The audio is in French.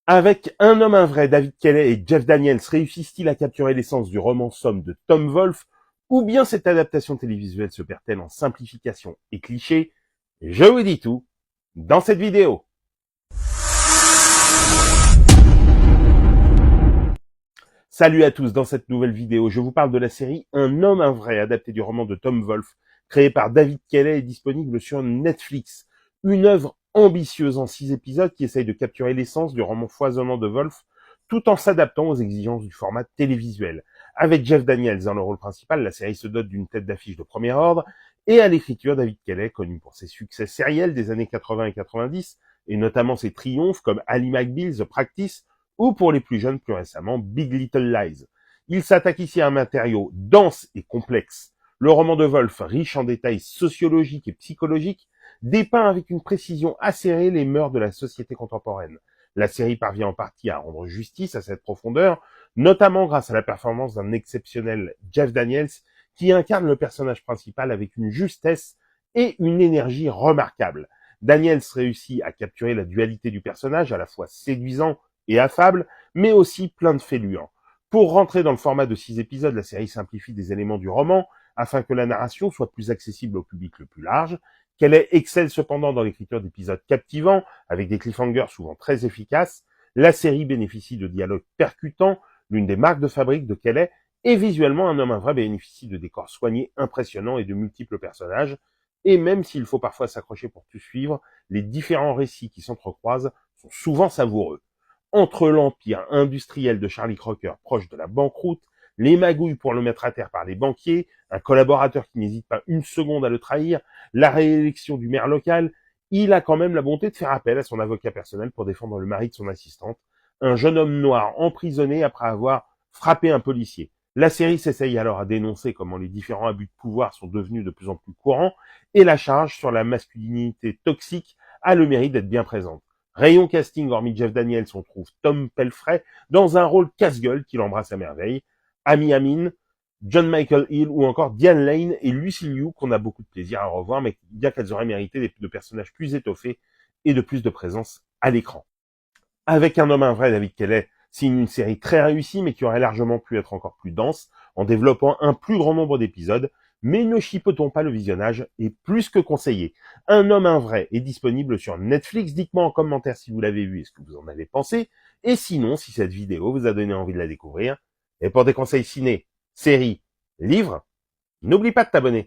Avec Un homme, un vrai, David Kelly et Jeff Daniels réussissent-ils à capturer l'essence du roman somme de Tom Wolfe, ou bien cette adaptation télévisuelle se perd-elle en simplification et clichés? Je vous dis tout dans cette vidéo. Salut à tous, dans cette nouvelle vidéo, je vous parle de la série Un homme, un vrai, adaptée du roman de Tom Wolfe, créé par David Kelly et disponible sur Netflix. Une œuvre ambitieuse en 6 épisodes qui essaye de capturer l'essence du roman foisonnant de Wolfe, tout en s'adaptant aux exigences du format télévisuel. Avec Jeff Daniels dans le rôle principal, la série se dote d'une tête d'affiche de premier ordre, et à l'écriture, David Kelly, connu pour ses succès sériels des années 80 et 90, et notamment ses triomphes comme Ally McBeal, The Practice, ou pour les plus jeunes plus récemment, Big Little Lies. Il s'attaque ici à un matériau dense et complexe. Le roman de Wolfe, riche en détails sociologiques et psychologiques, dépeint avec une précision acérée les mœurs de la société contemporaine. La série parvient en partie à rendre justice à cette profondeur, notamment grâce à la performance d'un exceptionnel Jeff Daniels qui incarne le personnage principal avec une justesse et une énergie remarquables. Daniels réussit à capturer la dualité du personnage, à la fois séduisant et affable, mais aussi plein de fêlures. Pour rentrer dans le format de 6 épisodes, la série simplifie des éléments du roman afin que la narration soit plus accessible au public le plus large, qu'elle excelle cependant dans l'écriture d'épisodes captivants, avec des cliffhangers souvent très efficaces. La série bénéficie de dialogues percutants, l'une des marques de fabrique de Kelly, et visuellement, Un homme, un vrai bénéficie de décors soignés, impressionnants et de multiples personnages. Et même s'il faut parfois s'accrocher pour tout suivre, les différents récits qui s'entrecroisent sont souvent savoureux. Entre l'empire industriel de Charlie Crocker proche de la banqueroute, les magouilles pour le mettre à terre par les banquiers, un collaborateur qui n'hésite pas une seconde à le trahir, la réélection du maire local, il a quand même la bonté de faire appel à son avocat personnel pour défendre le mari de son assistante, un jeune homme noir emprisonné après avoir frappé un policier. La série s'essaye alors à dénoncer comment les différents abus de pouvoir sont devenus de plus en plus courants, et la charge sur la masculinité toxique a le mérite d'être bien présente. Rayon casting, hormis Jeff Daniels, on trouve Tom Pelfrey dans un rôle casse-gueule qu'il embrasse à merveille, Amy Amin, John Michael Hill ou encore Diane Lane et Lucy Liu qu'on a beaucoup de plaisir à revoir, mais bien qu'elles auraient mérité de personnages plus étoffés et de plus de présence à l'écran. Avec Un homme, un vrai, David Kelly signe une série très réussie, mais qui aurait largement pu être encore plus dense, en développant un plus grand nombre d'épisodes, mais ne chipotons pas le visionnage, est plus que conseillé. Un homme, un vrai est disponible sur Netflix, dites-moi en commentaire si vous l'avez vu et ce que vous en avez pensé, et sinon, si cette vidéo vous a donné envie de la découvrir, et pour des conseils ciné, séries, livres, n'oublie pas de t'abonner.